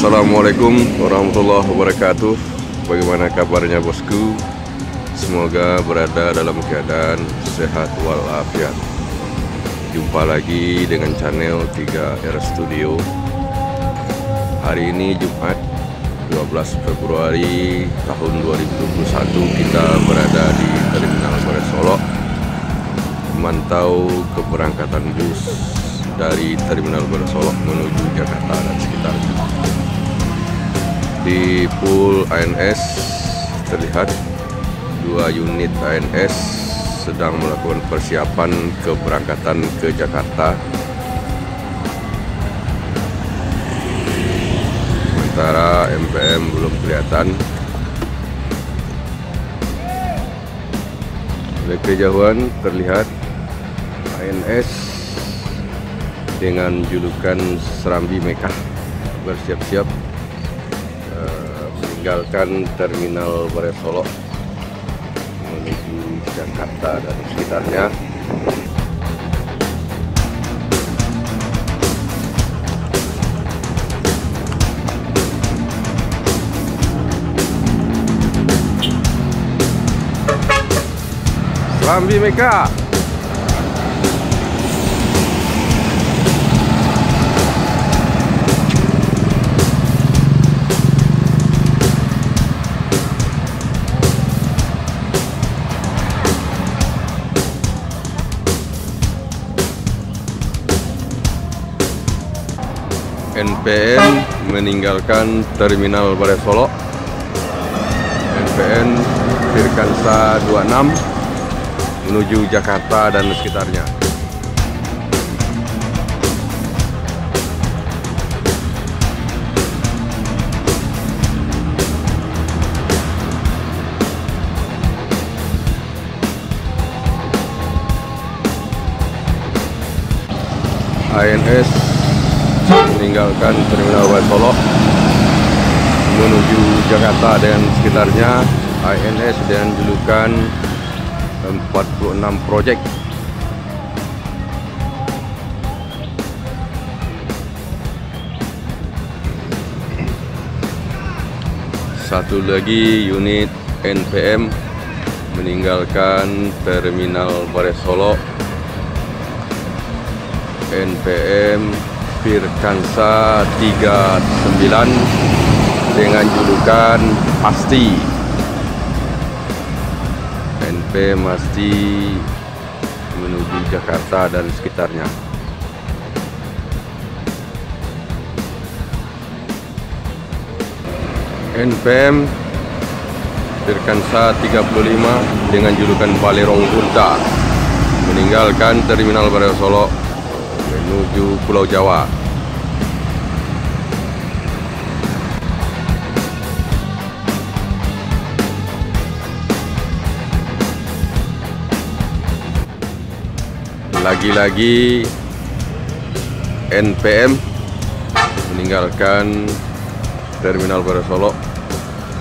Assalamualaikum warahmatullahi wabarakatuh. Bagaimana kabarnya bosku? Semoga berada dalam keadaan sehat walafiat. Jumpa lagi dengan channel 3R Studio. Hari ini Jumat 12 Februari tahun 2021, kita berada di Terminal Bares Solo memantau keberangkatan bus dari Terminal Bares Solo menuju Jakarta dan sekitarnya. Di pool ANS terlihat 2 unit ANS sedang melakukan persiapan keberangkatan ke Jakarta. Sementara MPM belum kelihatan. Oleh kejauhan terlihat ANS dengan julukan Serambi Mekah bersiap-siap meninggalkan Terminal Bares Solo menuju Jakarta dan sekitarnya. Serambi Mekah. NPM meninggalkan Terminal Bares Solo. NPM Firkansa 26 menuju Jakarta dan sekitarnya. ANS meninggalkan Terminal Bares Solo menuju Jakarta dan sekitarnya. ANS dengan julukan 46 Project. Satu lagi unit NPM meninggalkan Terminal Bares Solo. NPM Firkansa 39 dengan julukan Pasti. NPM Pasti menuju Jakarta dan sekitarnya. NPM Firkansa 35 dengan julukan Balerong Bunta meninggalkan Terminal Bares Solo menuju Pulau Jawa. Lagi-lagi NPM meninggalkan Terminal Bares Solo.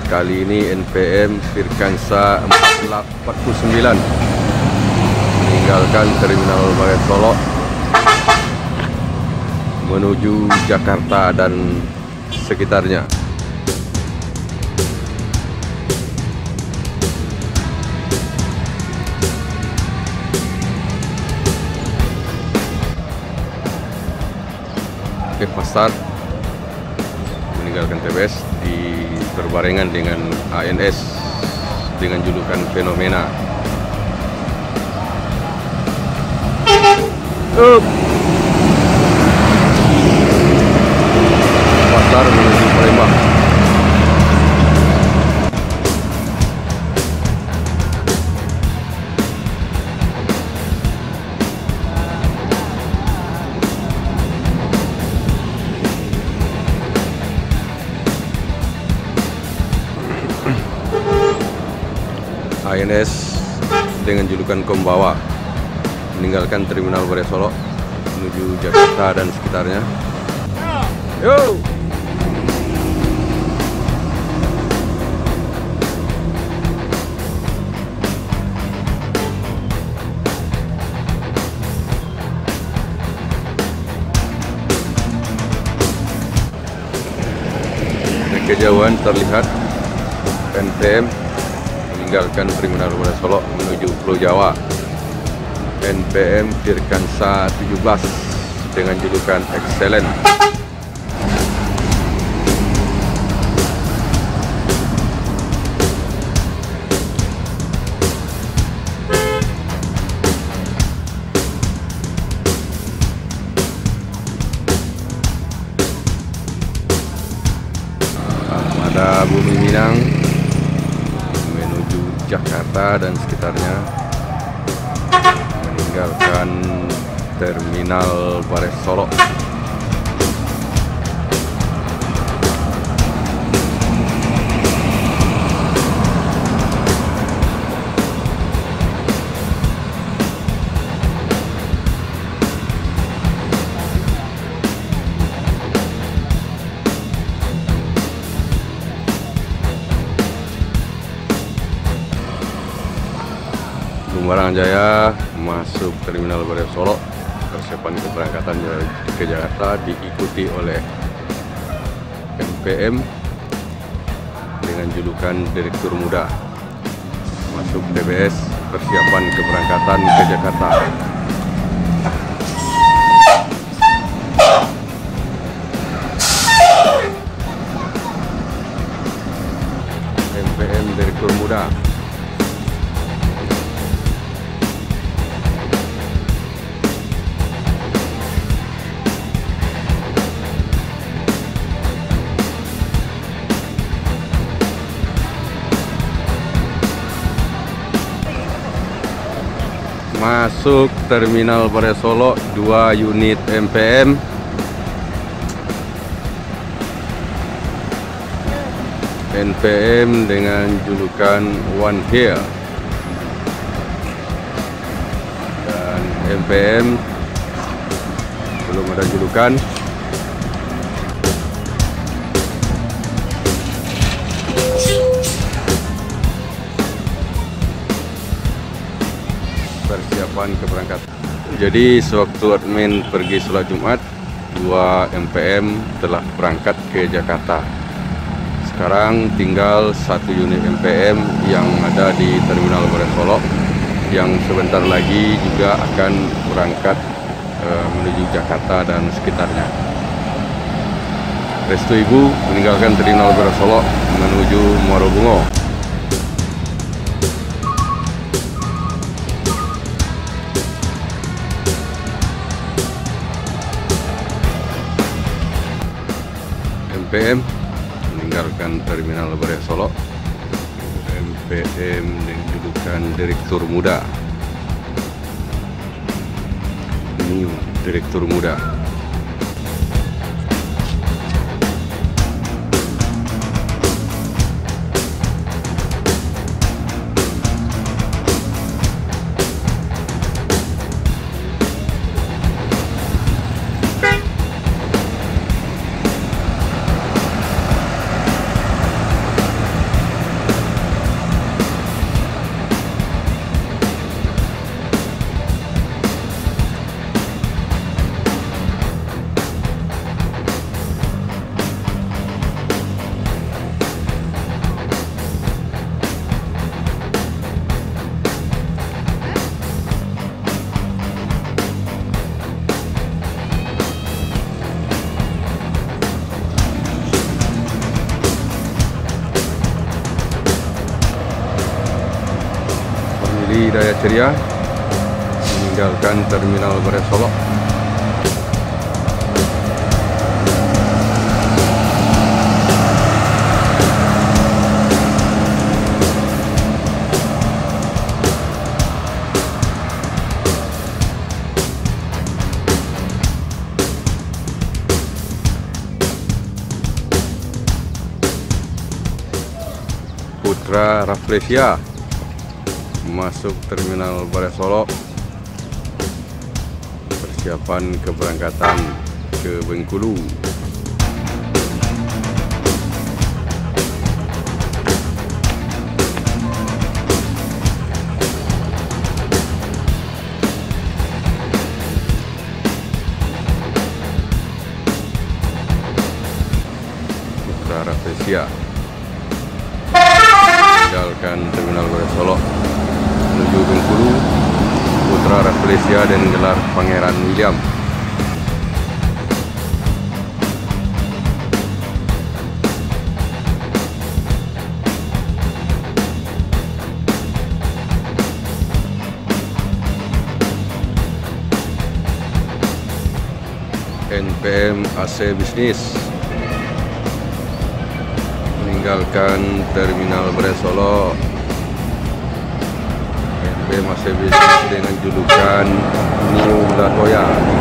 Kali ini NPM Firkansa 49 meninggalkan Terminal Bares Solo menuju Jakarta dan sekitarnya. Pasar meninggalkan TBS di berbarengan dengan ANS dengan julukan Fenomena. Pasar menuju Palembang. ANS dengan julukan Kombawa meninggalkan Terminal Bares Solo menuju Jakarta dan sekitarnya. Yo! kejauhan terlihat NPM meninggalkan Terminal Barai Solok menuju Pulau Jawa. NPM Virkansa 17 dengan julukan Excellent. Armada Bumi Minang menuju Jakarta dan sekitarnya meninggalkan Terminal Barai Solok. Lumbarang Jaya masuk Terminal Barai Solok. Persiapan keberangkatan ke Jakarta diikuti oleh NPM dengan julukan Direktur Muda. Masuk DBS, persiapan keberangkatan ke Jakarta. NPM Direktur Muda. Masuk Terminal Barai Solok 2 unit NPM. NPM dengan julukan One Here. Dan NPM belum ada julukan. Persiapan keberangkatan. Jadi sewaktu admin pergi sholat Jumat, 2 MPM telah berangkat ke Jakarta. Sekarang tinggal 1 unit MPM yang ada di Terminal Barai Solok yang sebentar lagi juga akan berangkat menuju Jakarta dan sekitarnya. Restu Ibu meninggalkan Terminal Barai Solok menuju Muara Bungo. NPM meninggalkan Terminal Barai Solok. NPM dengan julukan Direktur Muda. Ini Direktur Muda. Daya Ceria meninggalkan Terminal Barai Solok. Putra Rafflesia masuk Terminal Barai Solok. Persiapan keberangkatan ke Bengkulu. Putra Rafflesia Rafflesia. Tinggalkan Terminal Solo menuju Bengkulu, putra Rafflesia dan gelar Pangeran William. NPM AC Bisnis meninggalkan Terminal Solo. NPM AC Bisnis dengan julukan New Latoya.